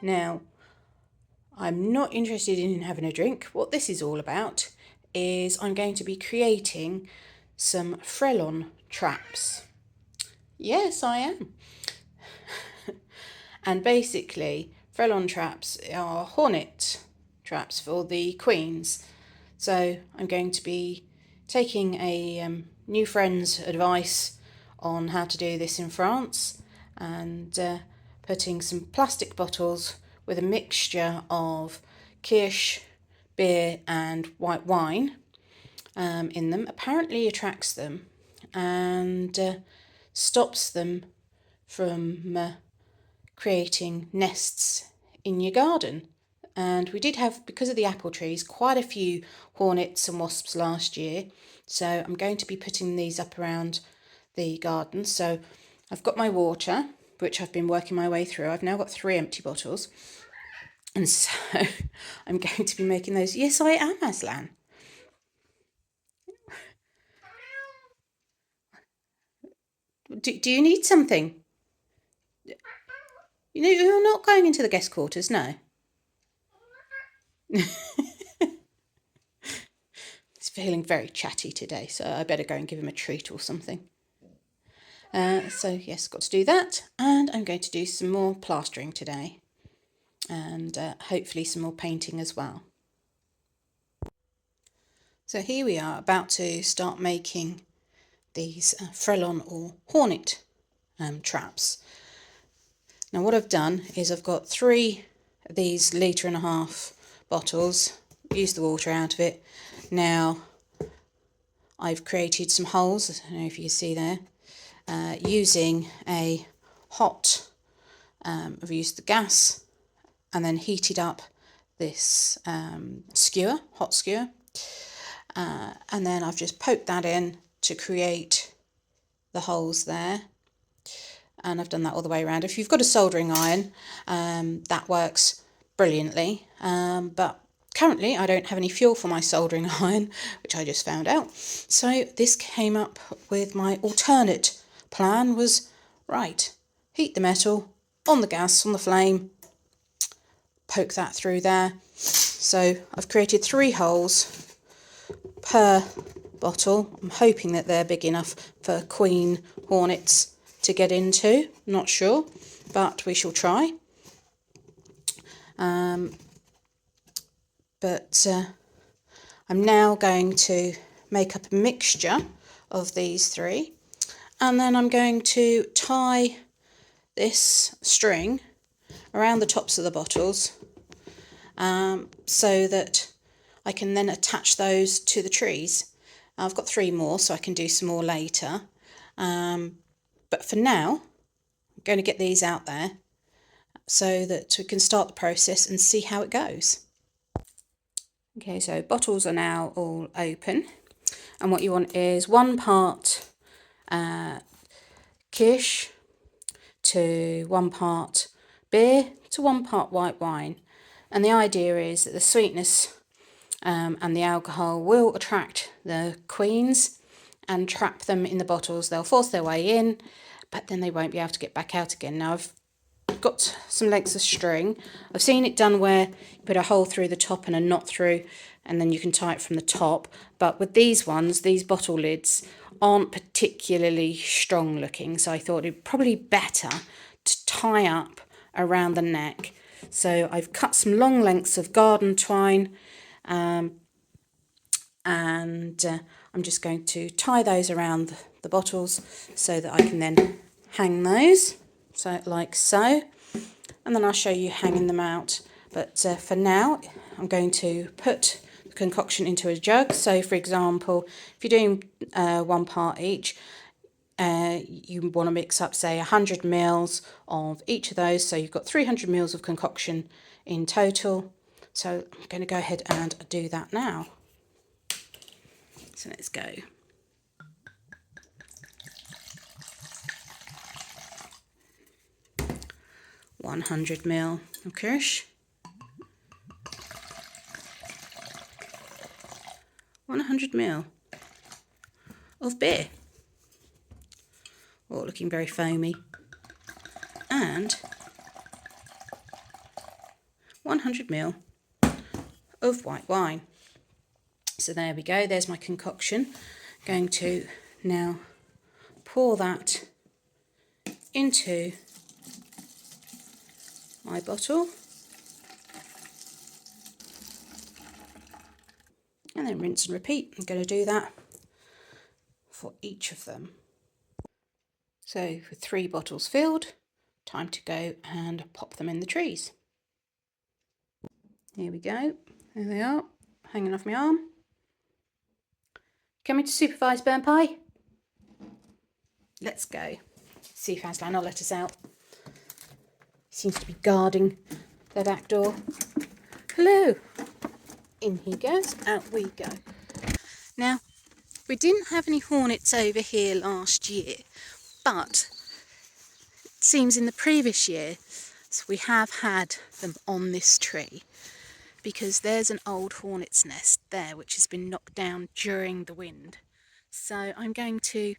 Now, I'm not interested in having a drink. What this is all about is I'm going to be creating some Frelon traps. Yes, I am. And basically, Frelon traps are hornet traps for the queens. So I'm going to be taking a new friend's advice on how to do this in France, and putting some plastic bottles with a mixture of kirsh, beer and white wine in them. Apparently attracts them and stops them from creating nests in your garden. And we did have, because of the apple trees, quite a few hornets and wasps last year. So I'm going to be putting these up around the garden. So I've got my water, which I've been working my way through. I've now got 3 empty bottles. And so I'm going to be making those. Yes, I am, Aslan. Do you need something? You know, you're not going into the guest quarters, no? He's feeling very chatty today, so I better go and give him a treat or something. So yes, got to do that, and I'm going to do some more plastering today, and hopefully some more painting as well. So here we are, about to start making these Frelon or hornet traps. Now what I've done is I've got 3 of these 1.5 litre bottles, used the water out of it. Now I've created some holes, I don't know if you can see there, using a hot, I've used the gas and then heated up this skewer, hot skewer, and then I've just poked that in to create the holes there, and I've done that all the way around. If you've got a soldering iron, that works brilliantly, but currently I don't have any fuel for my soldering iron, which I just found out. So this came up with my alternate plan was, right, heat the metal on the gas, on the flame, poke that through there. So I've created 3 holes per bottle. I'm hoping that they're big enough for queen hornets to get into, not sure, but we shall try. But I'm now going to make up a mixture of these 3, and then I'm going to tie this string around the tops of the bottles, so that I can then attach those to the trees. I've got 3 more, so I can do some more later. But for now, I'm going to get these out there so that we can start the process and see how it goes. Okay, so bottles are now all open, and what you want is 1 part kirsh to 1 part beer to 1 part white wine. And the idea is that the sweetness and the alcohol will attract the queens and trap them in the bottles. They'll force their way in, but then they won't be able to get back out again. Now I've got some lengths of string. I've seen it done where you put a hole through the top and a knot through, and then you can tie it from the top. But with these ones, these bottle lids aren't particularly strong looking, so I thought it'd probably better to tie up around the neck. So I've cut some long lengths of garden twine, and I'm just going to tie those around the bottles so that I can then hang those, so like so, and then I'll show you hanging them out. But for now, I'm going to put the concoction into a jug. So for example, if you're doing 1 part each, you want to mix up, say, 100 mils of each of those, so you've got 300 mils of concoction in total. So I'm going to go ahead and do that now. So let's go. £100 of kirsh, 100 ml of beer, all looking very foamy, and 100 ml of white wine. So there we go, there's my concoction. Going to now pour that into my bottle and then rinse and repeat. I'm going to do that for each of them. So with 3 bottles filled, time to go and pop them in the trees. Here we go, there they are, hanging off my arm. Coming to supervise, Burn Pie? Let's go. See if Aslan will let us out. He seems to be guarding the back door. Hello. In he goes, out we go. Now, we didn't have any hornets over here last year, but it seems in the previous year we have had them on this tree, because there's an old hornet's nest there which has been knocked down during the wind. So I'm going to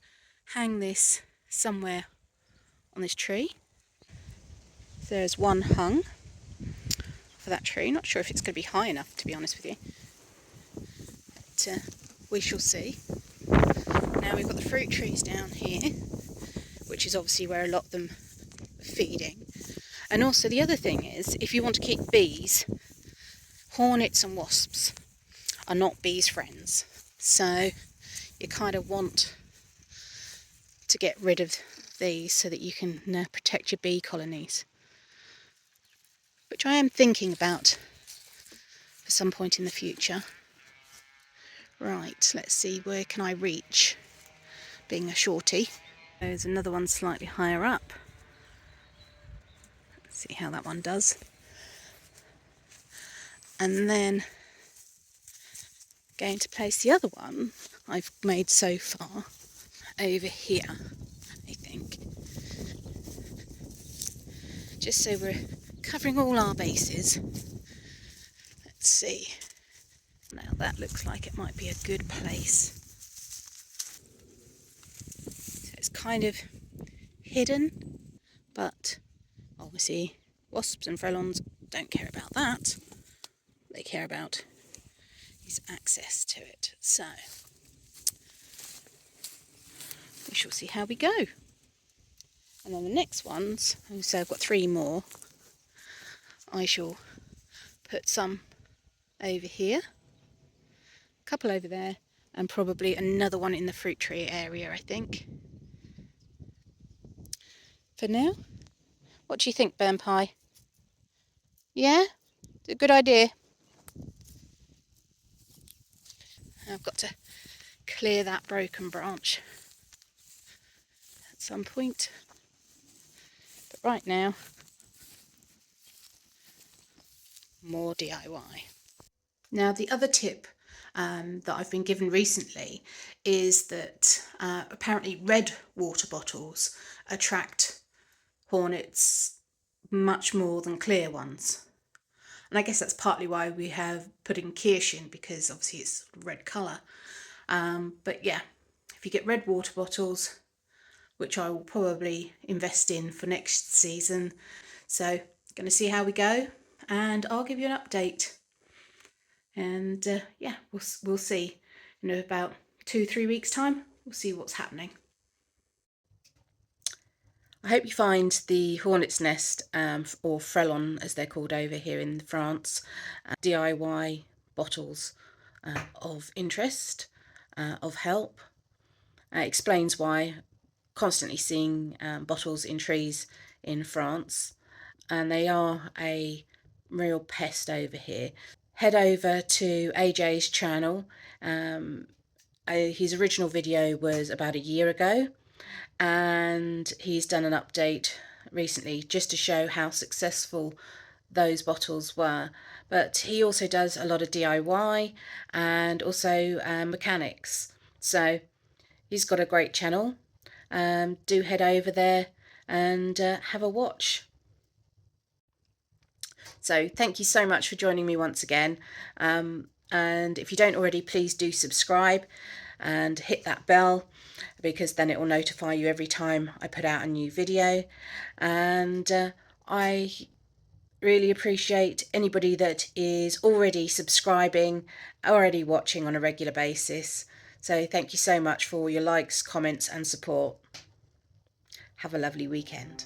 hang this somewhere on this tree. There's one hung for that tree. Not sure if it's going to be high enough, to be honest with you, but we shall see. Now we've got the fruit trees down here, which is obviously where a lot of them are feeding. And also the other thing is, if you want to keep bees, hornets and wasps are not bees' friends. So you kind of want to get rid of these so that you can protect your bee colonies, which I am thinking about for some point in the future. Right, let's see, where can I reach, being a shorty. There's another one slightly higher up. Let's see how that one does. And then going to place the other one I've made so far over here, I think. Just so we're covering all our bases. Let's see. Now that looks like it might be a good place. So it's kind of hidden, but obviously wasps and Frelons don't care about that. They care about is access to it. So we shall see how we go. And then the next ones, so I've got 3 more, I shall put some over here, a couple over there, and probably another one in the fruit tree area, I think. For now, what do you think, Burn Pie? Yeah? It's a good idea. I've got to clear that broken branch at some point. But right now, more DIY. Now the other tip that I've been given recently is that apparently red water bottles attract hornets much more than clear ones. And I guess that's partly why we have put in kirsh in, because obviously it's red colour. But yeah, if you get red water bottles, which I will probably invest in for next season. So going to see how we go, and I'll give you an update. And yeah, we'll see. In about 2-3 weeks' time, we'll see what's happening. I hope you find the hornet's nest, or Frelon as they're called over here in France, DIY bottles of interest, of help. Explains why constantly seeing bottles in trees in France, and they are a real pest over here. Head over to AJ's channel. His original video was about a year ago, and he's done an update recently just to show how successful those bottles were. But he also does a lot of DIY and also mechanics. So he's got a great channel. Do head over there and have a watch. So thank you so much for joining me once again. And if you don't already, please do subscribe and hit that bell, because then it will notify you every time I put out a new video. And I really appreciate anybody that is already subscribing, already watching on a regular basis. So thank you so much for all your likes, comments and support. Have a lovely weekend.